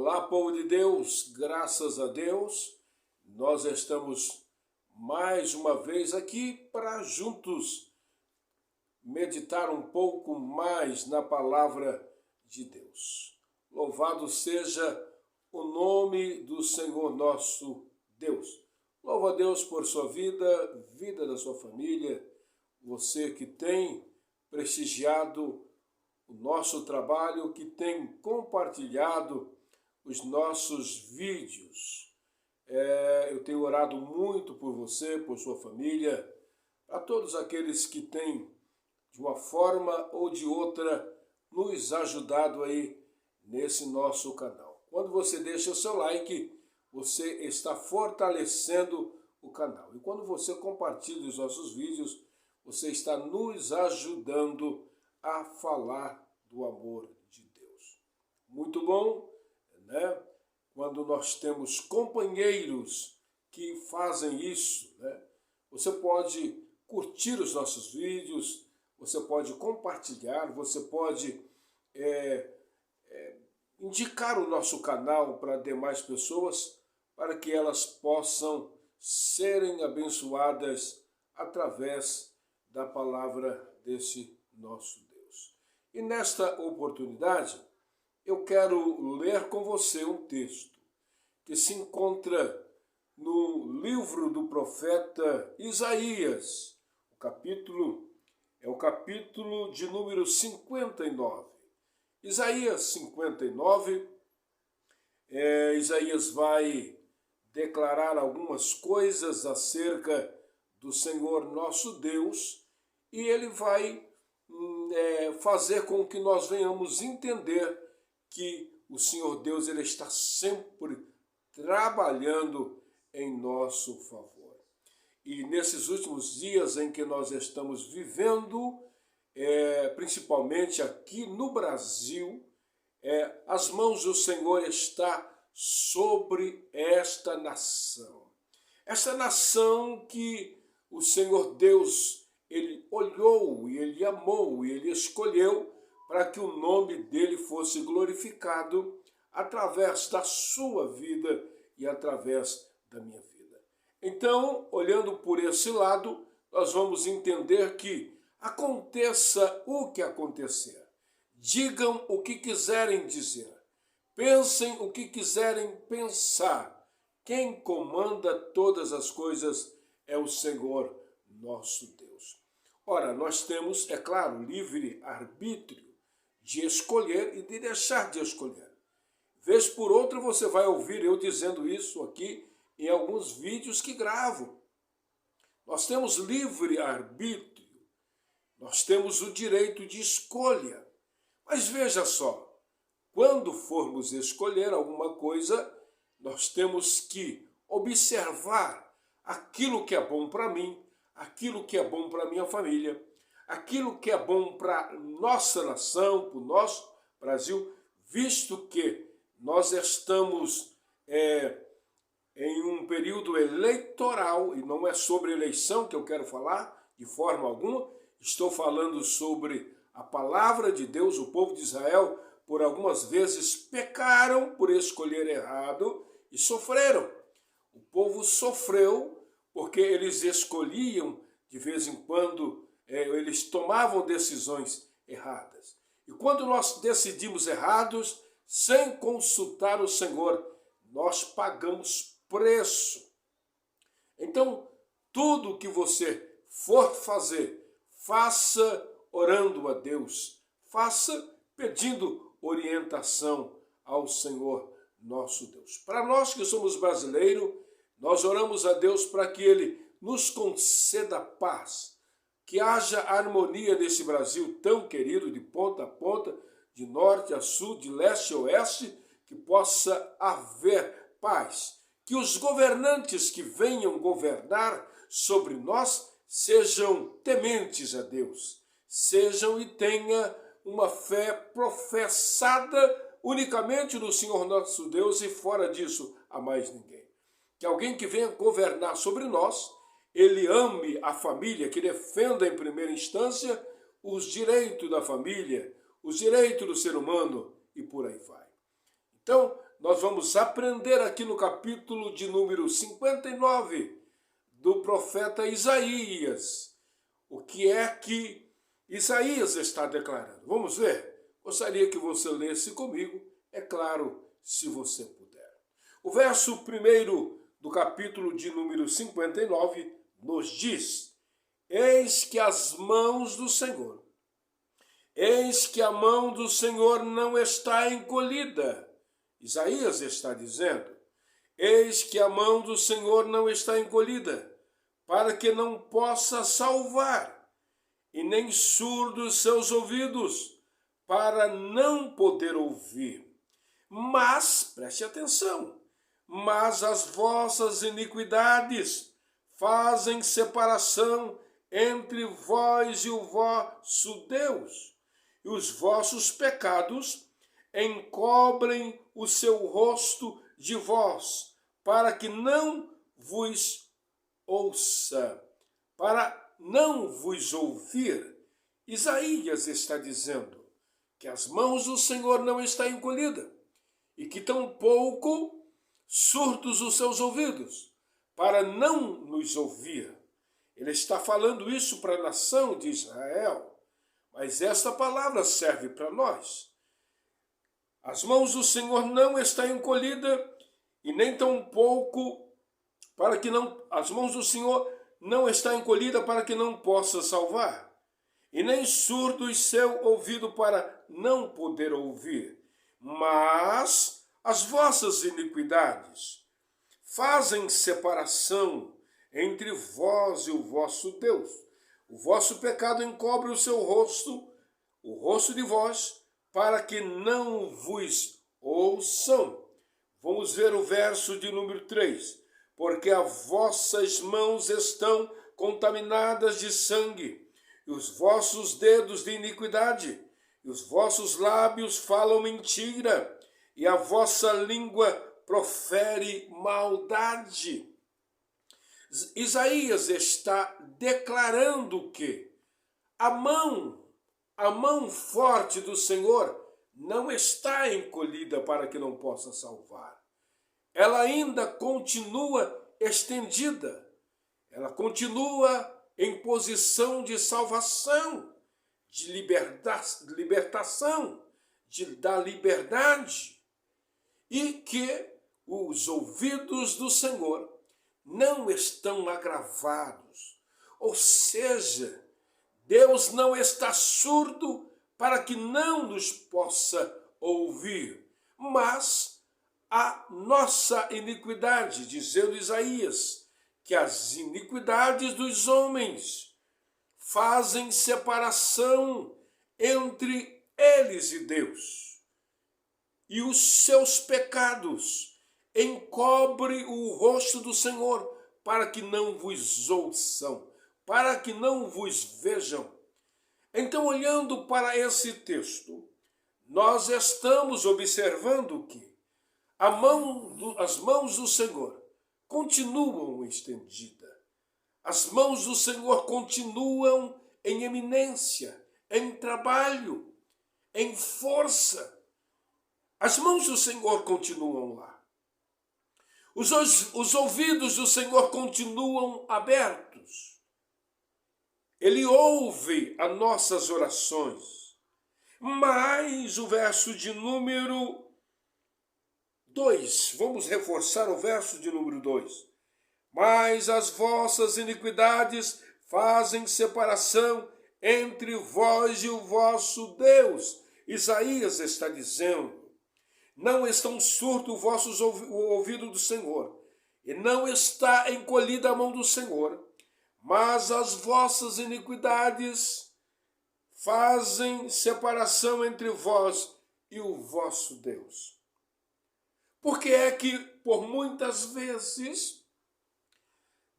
Olá, povo de Deus, graças a Deus, nós estamos mais uma vez aqui para juntos meditar um pouco mais na palavra de Deus. Louvado seja o nome do Senhor nosso Deus. Louva a Deus por sua vida, vida da sua família, você que tem prestigiado o nosso trabalho, que tem compartilhado os nossos vídeos. Eu tenho orado muito por você, por sua família, a todos aqueles que têm, de uma forma ou de outra, nos ajudado aí nesse nosso canal. Quando você deixa o seu like, você está fortalecendo o canal. E quando você compartilha os nossos vídeos, você está nos ajudando a falar do amor de Deus. Muito bom, né? Quando nós temos companheiros que fazem isso, né? Você pode curtir os nossos vídeos, você pode compartilhar, você pode indicar o nosso canal para demais pessoas, para que elas possam serem abençoadas através da palavra desse nosso Deus. E nesta oportunidade, eu quero ler com você um texto que se encontra no livro do profeta Isaías. O capítulo de número 59. Isaías 59, Isaías vai declarar algumas coisas acerca do Senhor nosso Deus, e ele vai fazer com que nós venhamos entender que o Senhor Deus ele está sempre trabalhando em nosso favor. E nesses últimos dias em que nós estamos vivendo, principalmente aqui no Brasil, as mãos do Senhor está sobre esta nação. Esta nação que o Senhor Deus ele olhou e ele amou e ele escolheu para que o nome dele fosse glorificado através da sua vida e através da minha vida. Então, olhando por esse lado, nós vamos entender que aconteça o que acontecer, digam o que quiserem dizer, pensem o que quiserem pensar, quem comanda todas as coisas é o Senhor nosso Deus. Ora, nós temos, é claro, livre arbítrio de escolher e de deixar de escolher. Vez por outra você vai ouvir eu dizendo isso aqui em alguns vídeos que gravo. Nós temos livre arbítrio, nós temos o direito de escolha. Mas veja só, quando formos escolher alguma coisa, nós temos que observar aquilo que é bom para mim, aquilo que é bom para a minha família, aquilo que é bom para nossa nação, para o nosso Brasil, visto que nós estamos em um período eleitoral, e não é sobre eleição que eu quero falar, de forma alguma, estou falando sobre a palavra de Deus. O povo de Israel, por algumas vezes, pecaram por escolher errado e sofreram. O povo sofreu porque eles escolhiam, de vez em quando, eles tomavam decisões erradas. E quando nós decidimos errados, sem consultar o Senhor, nós pagamos preço. Então, tudo que você for fazer, faça orando a Deus, faça pedindo orientação ao Senhor nosso Deus. Para nós que somos brasileiros, nós oramos a Deus para que Ele nos conceda paz, que haja harmonia nesse Brasil tão querido, de ponta a ponta, de norte a sul, de leste a oeste, que possa haver paz. Que os governantes que venham governar sobre nós sejam tementes a Deus, sejam e tenham uma fé professada unicamente no Senhor nosso Deus e fora disso a mais ninguém. Que alguém que venha governar sobre nós, ele ame a família, que defenda em primeira instância os direitos da família, os direitos do ser humano e por aí vai. Então, nós vamos aprender aqui no capítulo de número 59 do profeta Isaías. O que é que Isaías está declarando? Vamos ver? Gostaria que você lesse comigo, é claro, se você puder. O verso 1 do capítulo de número 59 nos diz: Eis que as mãos do Senhor, eis que a mão do Senhor não está encolhida. Isaías está dizendo: eis que a mão do Senhor não está encolhida, para que não possa salvar, e nem surdos seus ouvidos, para não poder ouvir. Mas, preste atenção, mas as vossas iniquidades fazem separação entre vós e o vosso Deus, e os vossos pecados encobrem o seu rosto de vós, para que não vos ouça, para não vos ouvir. Isaías está dizendo que as mãos do Senhor não estão encolhidas e que tampouco surdos os seus ouvidos, para não nos ouvir. Ele está falando isso para a nação de Israel, mas esta palavra serve para nós. As mãos do Senhor não estão encolhidas e nem tampouco para que não, as mãos do Senhor não estão encolhidas para que não possa salvar, e nem surdo o seu ouvido para não poder ouvir. Mas as vossas iniquidades fazem separação entre vós e o vosso Deus. O vosso pecado encobre o seu rosto, o rosto de vós, para que não vos ouçam. Vamos ver o verso de número 3. Porque as vossas mãos estão contaminadas de sangue, e os vossos dedos de iniquidade, e os vossos lábios falam mentira, e a vossa língua profere maldade. Isaías está declarando que a mão forte do Senhor não está encolhida para que não possa salvar. Ela ainda continua estendida. Ela continua em posição de salvação, de libertação, da liberdade. E que os ouvidos do Senhor não estão agravados. Ou seja, Deus não está surdo para que não nos possa ouvir, mas a nossa iniquidade, dizendo Isaías, que as iniquidades dos homens fazem separação entre eles e Deus, e os seus pecados encobrem o rosto do Senhor, para que não vos ouçam, para que não vos vejam. Então, olhando para esse texto, nós estamos observando que as mãos do Senhor continuam estendidas. As mãos do Senhor continuam em eminência, em trabalho, em força. As mãos do Senhor continuam lá. Os ouvidos do Senhor continuam abertos. Ele ouve as nossas orações. Mas o verso de número 2, vamos reforçar o verso de número 2. Mas as vossas iniquidades fazem separação entre vós e o vosso Deus. Isaías está dizendo: não estão surdos o ouvido do Senhor, e não está encolhida a mão do Senhor, mas as vossas iniquidades fazem separação entre vós e o vosso Deus. Porque é que, por muitas vezes,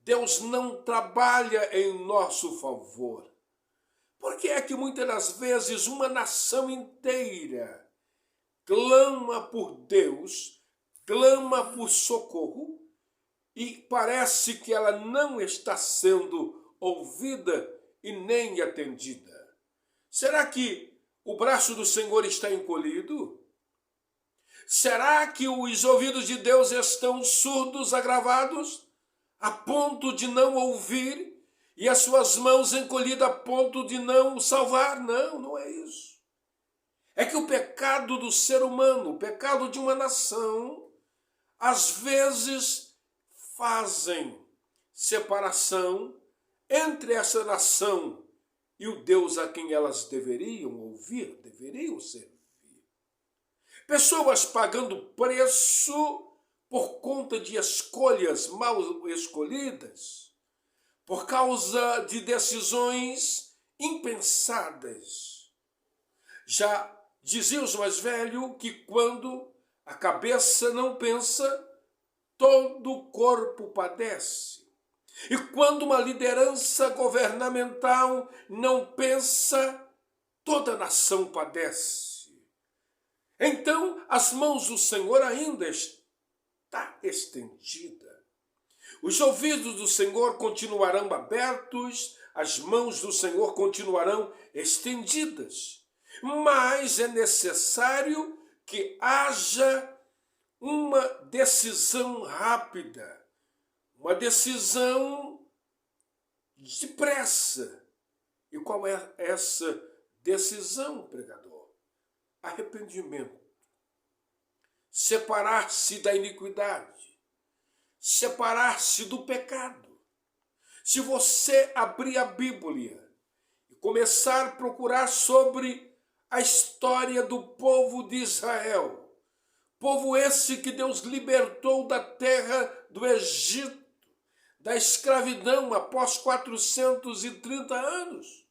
Deus não trabalha em nosso favor? Porque é que muitas das vezes uma nação inteira clama por Deus, clama por socorro, e parece que ela não está sendo ouvida e nem atendida? Será que o braço do Senhor está encolhido? Será que os ouvidos de Deus estão surdos, agravados, a ponto de não ouvir, e as suas mãos encolhidas a ponto de não o salvar? Não, não é isso. É que o pecado do ser humano, o pecado de uma nação, às vezes fazem separação entre essa nação e o Deus a quem elas deveriam ouvir, deveriam servir. Pessoas pagando preço por conta de escolhas mal escolhidas, por causa de decisões impensadas. Já diziam os mais velhos que quando a cabeça não pensa, todo o corpo padece. E quando uma liderança governamental não pensa, toda a nação padece. Então, as mãos do Senhor ainda está estendida. Os ouvidos do Senhor continuarão abertos, as mãos do Senhor continuarão estendidas. Mas é necessário que haja uma decisão rápida, uma decisão depressa. E qual é essa decisão, pregador? Arrependimento. Separar-se da iniquidade. Separar-se do pecado. Se você abrir a Bíblia e começar a procurar sobre a história do povo de Israel, povo esse que Deus libertou da terra do Egito, da escravidão após 430 anos.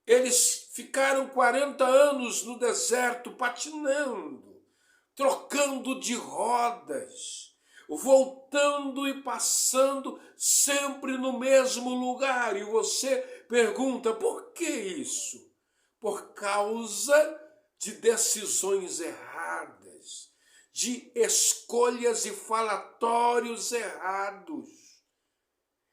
Eles ficaram 40 anos no deserto patinando, trocando de rodas, voltando e passando sempre no mesmo lugar. E você pergunta, por que isso? Por causa de decisões erradas, de escolhas e falatórios errados.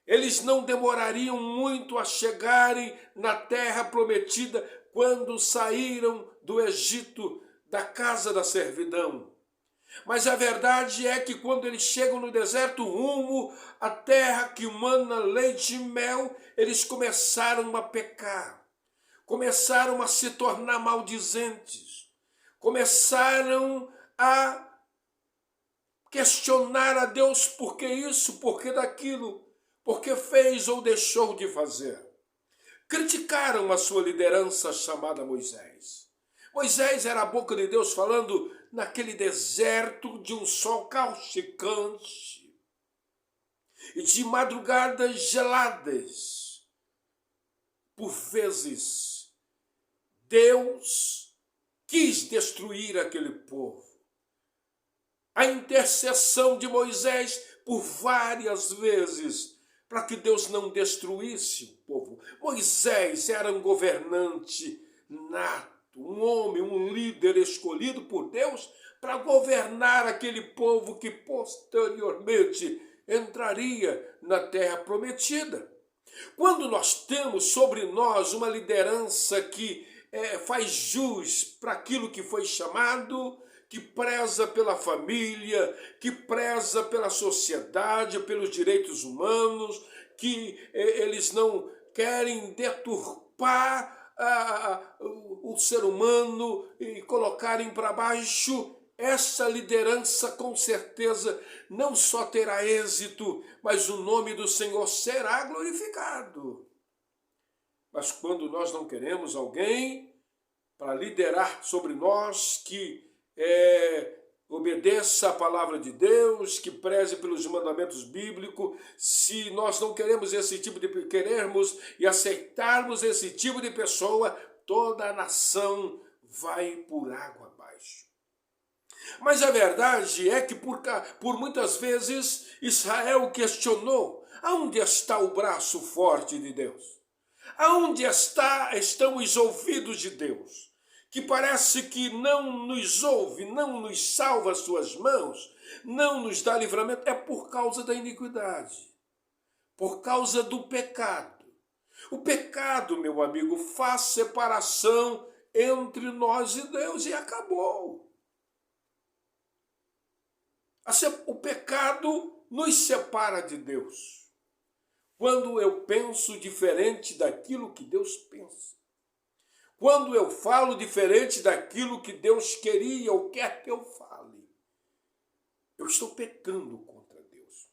Eles não demorariam muito a chegarem na terra prometida quando saíram do Egito, da casa da servidão. Mas a verdade é que quando eles chegam no deserto rumo à terra que mana leite e mel, eles começaram a pecar, começaram a se tornar maldizentes, começaram a questionar a Deus por que isso, por que daquilo, porque fez ou deixou de fazer. Criticaram a sua liderança chamada Moisés. Moisés era a boca de Deus falando naquele deserto de um sol causticante e de madrugadas geladas. Por vezes, Deus quis destruir aquele povo. A intercessão de Moisés por várias vezes para que Deus não destruísse o povo. Moisés era um governante nato, um homem, um líder escolhido por Deus para governar aquele povo que posteriormente entraria na terra prometida. Quando nós temos sobre nós uma liderança que faz jus para aquilo que foi chamado, que preza pela família, que preza pela sociedade, pelos direitos humanos, que eles não querem deturpar o ser humano e colocarem para baixo, essa liderança com certeza não só terá êxito, mas o nome do Senhor será glorificado. Mas quando nós não queremos alguém para liderar sobre nós, que obedeça a palavra de Deus, que preze pelos mandamentos bíblicos, se nós não queremos esse tipo de querermos e aceitarmos esse tipo de pessoa, toda a nação vai por água abaixo. Mas a verdade é que por muitas vezes Israel questionou: aonde está o braço forte de Deus? Aonde estão os ouvidos de Deus? Que parece que não nos ouve, não nos salva as suas mãos, não nos dá livramento, é por causa da iniquidade, por causa do pecado. O pecado, meu amigo, faz separação entre nós e Deus e acabou. O pecado nos separa de Deus. Quando eu penso diferente daquilo que Deus pensa. Quando eu falo diferente daquilo que Deus queria ou quer que eu fale. Eu estou pecando contra Deus.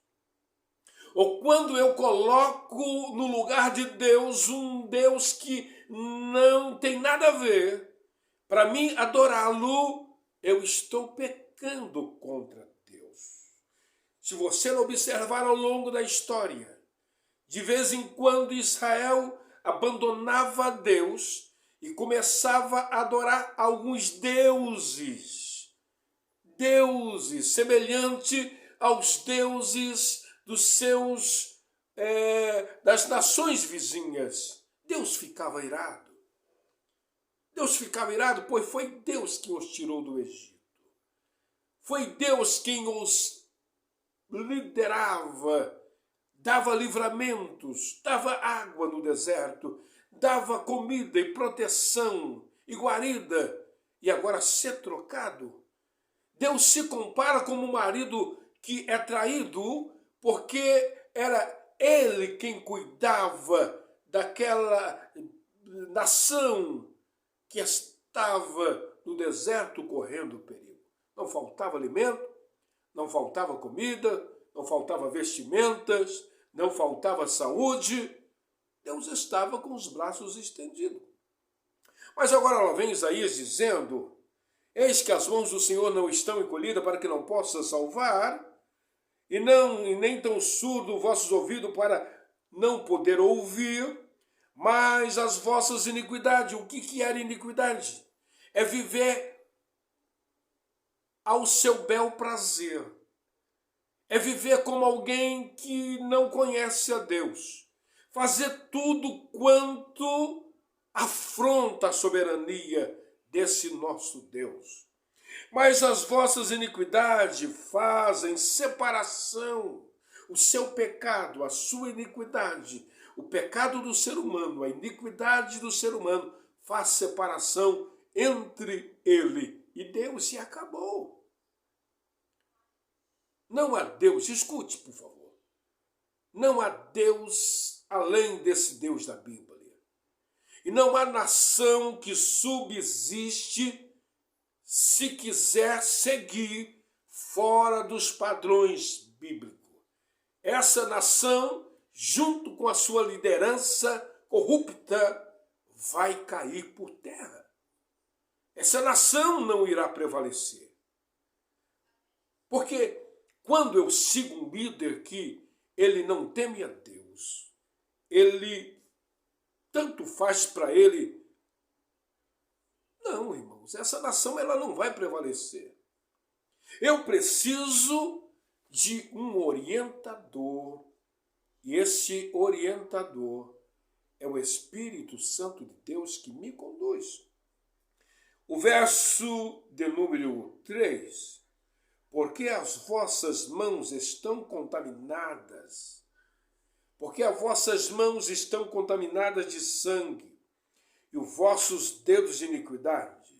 Ou quando eu coloco no lugar de Deus um Deus que não tem nada a ver, para mim adorá-lo, eu estou pecando contra Deus. Se você não observar ao longo da história, de vez em quando Israel abandonava Deus e começava a adorar alguns deuses semelhante aos deuses das nações vizinhas. Deus ficava irado. Deus ficava irado, pois foi Deus que os tirou do Egito. Foi Deus quem os liderava, dava livramentos, dava água no deserto, dava comida e proteção e guarida. E agora ser trocado. Deus se compara como um marido que é traído porque era ele quem cuidava daquela nação que estava no deserto correndo perigo. Não faltava alimento, não faltava comida, não faltava vestimentas, não faltava saúde. Deus estava com os braços estendidos. Mas agora lá vem Isaías dizendo: eis que as mãos do Senhor não estão encolhidas para que não possa salvar, e nem tão surdo vossos ouvidos para não poder ouvir, mas as vossas iniquidades. O que era iniquidade? É viver ao seu bel prazer. É viver como alguém que não conhece a Deus. Fazer tudo quanto afronta a soberania desse nosso Deus. Mas as vossas iniquidades fazem separação. O seu pecado, a sua iniquidade, o pecado do ser humano, a iniquidade do ser humano faz separação entre ele e Deus e acabou. Não há Deus, escute por favor, não há Deus além desse Deus da Bíblia. E não há nação que subsiste se quiser seguir fora dos padrões bíblicos. Essa nação, junto com a sua liderança corrupta, vai cair por terra. Essa nação não irá prevalecer. Porque quando eu sigo um líder que ele não teme a Deus, ele tanto faz para ele. Não, irmãos, essa nação ela não vai prevalecer. Eu preciso de um orientador, e esse orientador é o Espírito Santo de Deus que me conduz. O verso de número 3, porque as vossas mãos estão contaminadas, porque as vossas mãos estão contaminadas de sangue, e os vossos dedos de iniquidade,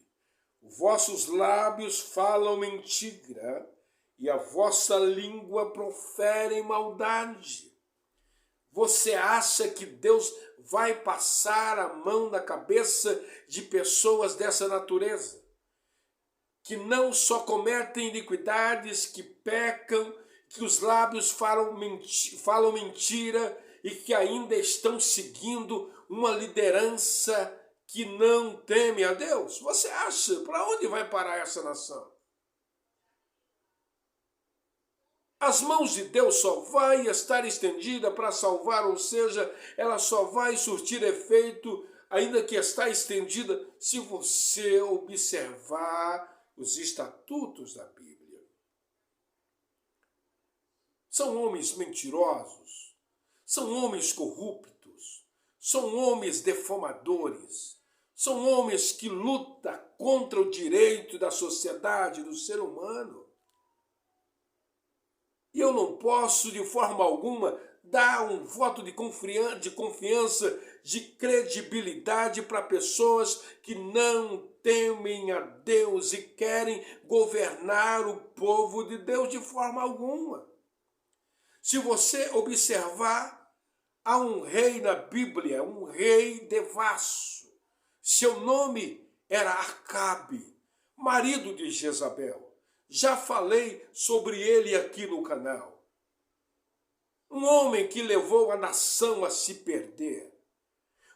os vossos lábios falam mentira, e a vossa língua profere maldade. Você acha que Deus vai passar a mão na cabeça de pessoas dessa natureza? Que não só cometem iniquidades, que pecam, que os lábios falam mentira e que ainda estão seguindo uma liderança que não teme a Deus? Você acha? Para onde vai parar essa nação? As mãos de Deus só vai estar estendida para salvar, ou seja, ela só vai surtir efeito, ainda que está estendida, se você observar os estatutos da Bíblia. São homens mentirosos, são homens corruptos, são homens defamadores, são homens que lutam contra o direito da sociedade, do ser humano. E eu não posso, de forma alguma, dá um voto de confiança, de credibilidade para pessoas que não temem a Deus e querem governar o povo de Deus de forma alguma. Se você observar, há um rei na Bíblia, um rei devasso. Seu nome era Acabe, marido de Jezabel. Já falei sobre ele aqui no canal. Um homem que levou a nação a se perder.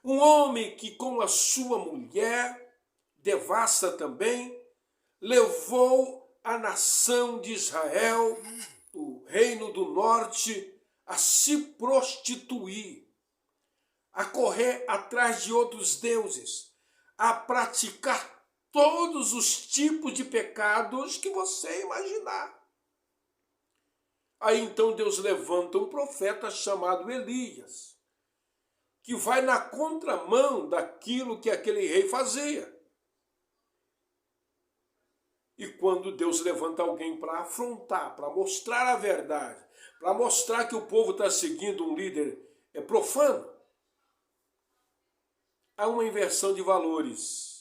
Um homem que com a sua mulher, devassa também, levou a nação de Israel, o reino do norte, a se prostituir, a correr atrás de outros deuses, a praticar todos os tipos de pecados que você imaginar. Aí então Deus levanta um profeta chamado Elias, que vai na contramão daquilo que aquele rei fazia. E quando Deus levanta alguém para afrontar, para mostrar a verdade, para mostrar que o povo está seguindo um líder profano, há uma inversão de valores.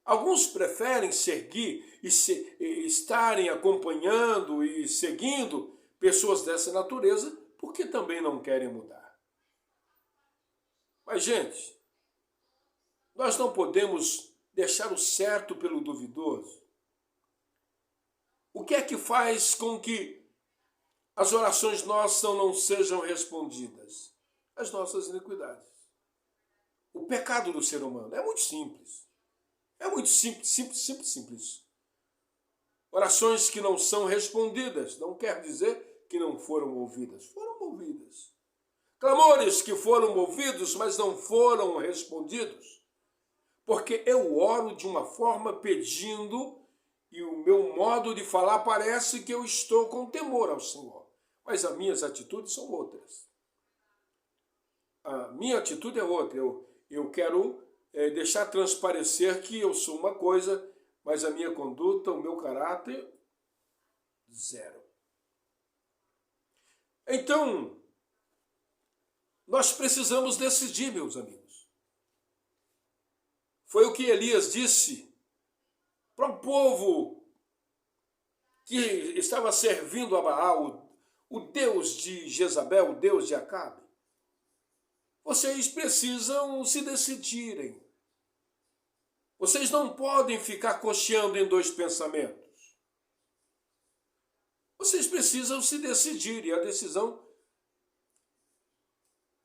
Alguns preferem seguir e estarem acompanhando e seguindo pessoas dessa natureza porque também não querem mudar. Mas, gente, nós não podemos deixar o certo pelo duvidoso. O que é que faz com que as orações nossas não sejam respondidas? As nossas iniquidades. O pecado do ser humano é muito simples. É muito simples. Orações que não são respondidas não quer dizer que não foram ouvidas. Foram ouvidas. Clamores que foram ouvidos, mas não foram respondidos. Porque eu oro de uma forma pedindo e o meu modo de falar parece que eu estou com temor ao Senhor. Mas as minhas atitudes são outras. A minha atitude é outra. Eu quero deixar transparecer que eu sou uma coisa, mas a minha conduta, o meu caráter, zero. Então, nós precisamos decidir, meus amigos. Foi o que Elias disse para o povo que estava servindo a Baal, o Deus de Jezabel, o Deus de Acabe. Vocês precisam se decidirem. Vocês não podem ficar cocheando em dois pensamentos. Vocês precisam se decidir, e a decisão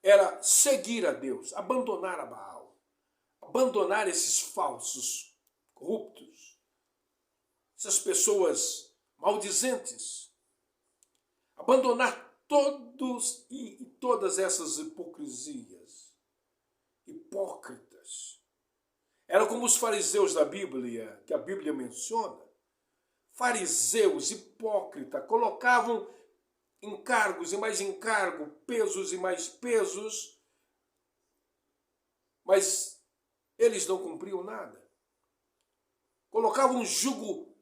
era seguir a Deus, abandonar a Baal, abandonar esses falsos corruptos, essas pessoas maldizentes, abandonar todos e todas essas hipocrisias, hipócritas. Era como os fariseus da Bíblia, que a Bíblia menciona. Fariseus, hipócritas, colocavam encargos e mais encargos, pesos e mais pesos, mas eles não cumpriam nada. Colocavam um jugo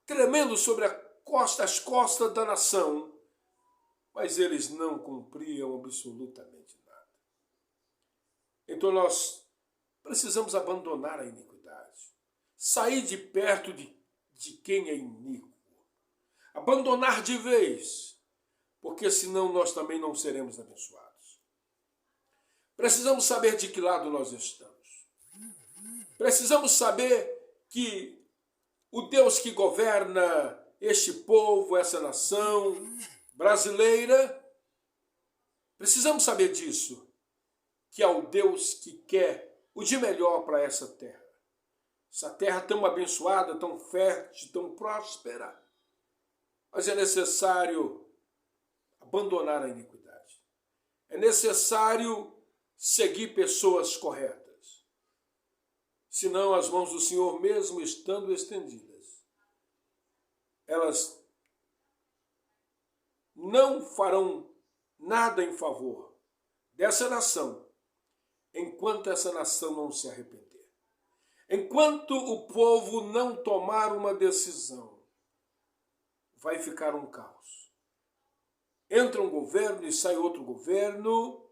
tremendo sobre as costas da nação, mas eles não cumpriam absolutamente nada. Então nós precisamos abandonar a iniquidade, sair de perto de quem é iníquo, abandonar de vez, porque senão nós também não seremos abençoados. Precisamos saber de que lado nós estamos. Precisamos saber que o Deus que governa este povo, essa nação brasileira, precisamos saber disso, que é o Deus que quer o de melhor para essa terra. Essa terra tão abençoada, tão fértil, tão próspera. Mas é necessário abandonar a iniquidade. É necessário seguir pessoas corretas. Senão as mãos do Senhor, mesmo estando estendidas, elas não farão nada em favor dessa nação, enquanto essa nação não se arrepender. Enquanto o povo não tomar uma decisão, vai ficar um caos. entra um governo e sai outro governo,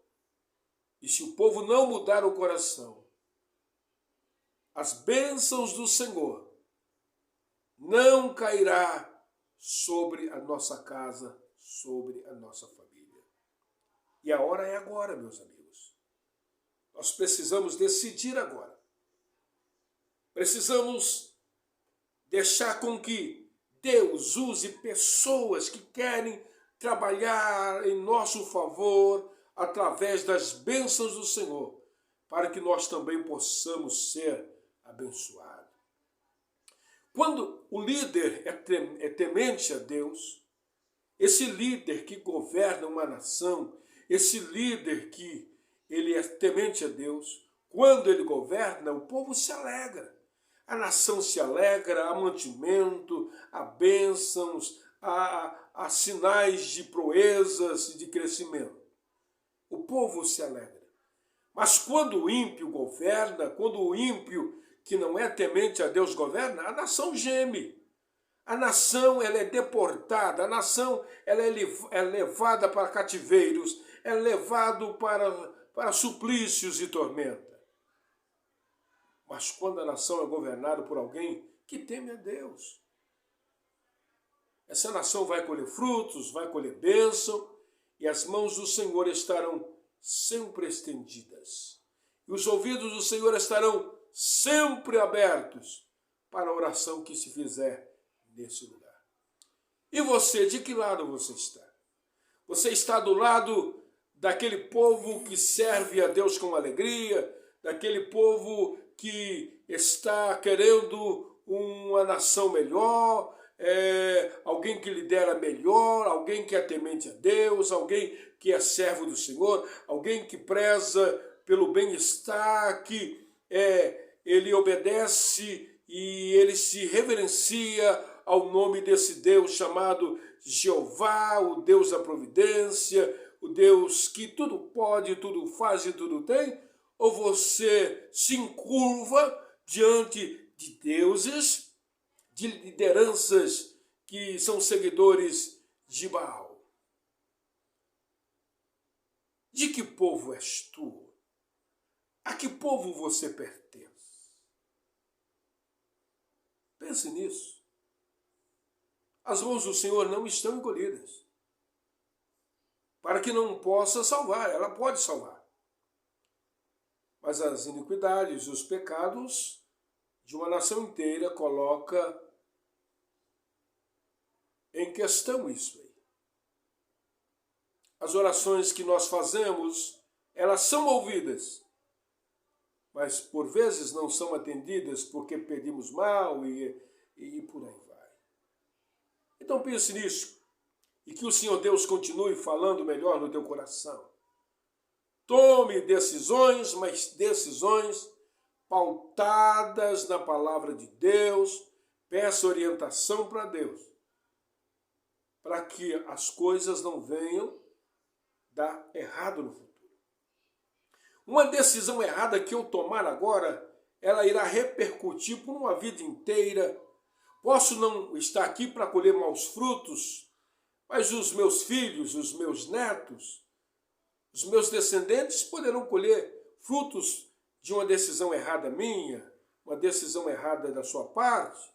e se o povo não mudar o coração, as bênçãos do Senhor não cairá sobre a nossa casa, sobre a nossa família. E a hora é agora, meus amigos. Nós precisamos decidir agora. Precisamos deixar com que Deus use pessoas que querem trabalhar em nosso favor através das bênçãos do Senhor, para que nós também possamos ser abençoados. Quando o líder é temente a Deus, esse líder que governa uma nação, esse líder que ele é temente a Deus, quando ele governa, o povo se alegra. A nação se alegra, há mantimento, há bênçãos, há sinais de proezas e de crescimento. O povo se alegra. Mas quando o ímpio governa, quando o ímpio que não é temente a Deus governa, a nação geme. A nação ela é deportada, a nação ela é levada para cativeiros, é levado para suplícios e tormenta. Mas quando a nação é governada por alguém que teme a Deus, essa nação vai colher frutos, vai colher bênção, e as mãos do Senhor estarão sempre estendidas. E os ouvidos do Senhor estarão sempre abertos para a oração que se fizer nesse lugar. E você, de que lado você está? Você está do lado daquele povo que serve a Deus com alegria, daquele povo que está querendo uma nação melhor, alguém que lidera melhor, alguém que é temente a Deus, alguém que é servo do Senhor, alguém que preza pelo bem-estar, que ele obedece e ele se reverencia ao nome desse Deus chamado Jeová, o Deus da providência, o Deus que tudo pode, tudo faz e tudo tem? Ou você se encurva diante de deuses, de lideranças que são seguidores de Baal? De que povo és tu? A que povo você pertence? Pense nisso. As mãos do Senhor não estão encolhidas para que não possa salvar. Ela pode salvar. Mas as iniquidades, os pecados de uma nação inteira coloca em questão isso aí. As orações que nós fazemos, elas são ouvidas, mas por vezes não são atendidas porque pedimos mal e por aí vai. Então pense nisso e que o Senhor Deus continue falando melhor no teu coração. Tome decisões, mas decisões pautadas na palavra de Deus. Peça orientação para Deus, para que as coisas não venham dar errado no futuro. Uma decisão errada que eu tomar agora, ela irá repercutir por uma vida inteira. Posso não estar aqui para colher maus frutos, mas os meus filhos, os meus netos, os meus descendentes poderão colher frutos de uma decisão errada minha, uma decisão errada da sua parte,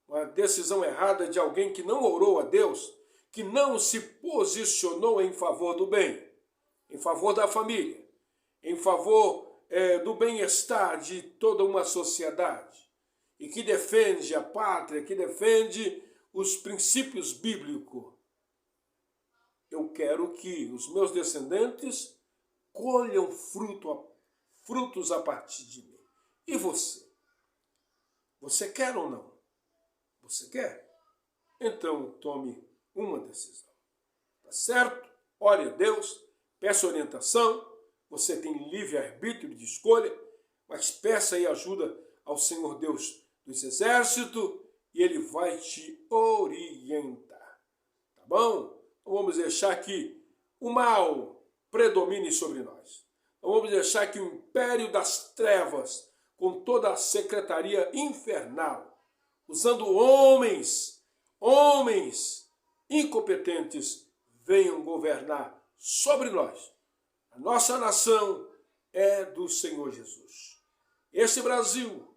uma decisão errada de alguém que não orou a Deus, que não se posicionou em favor do bem, em favor da família, em favor do bem-estar de toda uma sociedade, e que defende a pátria, que defende os princípios bíblicos. Eu quero que os meus descendentes colham frutos a partir de mim. E você? Você quer ou não? Você quer? Então tome uma decisão. Tá certo? Ore a Deus, peça orientação. Você tem livre-arbítrio de escolha, mas peça aí ajuda ao Senhor Deus dos Exércitos e Ele vai te orientar. Tá bom? Não vamos deixar que o mal predomine sobre nós. Não vamos deixar que o império das trevas, com toda a secretaria infernal, usando homens incompetentes, venham governar sobre nós. A nossa nação é do Senhor Jesus. Esse Brasil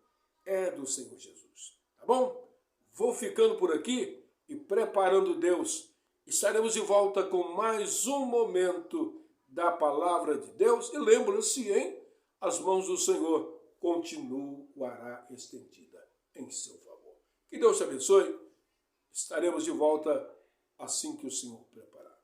é do Senhor Jesus. Tá bom? Vou ficando por aqui e preparando Deus. Estaremos de volta com mais um momento da palavra de Deus. E lembra-se, hein? As mãos do Senhor continuará estendida em seu favor. Que Deus te abençoe. Estaremos de volta assim que o Senhor preparar.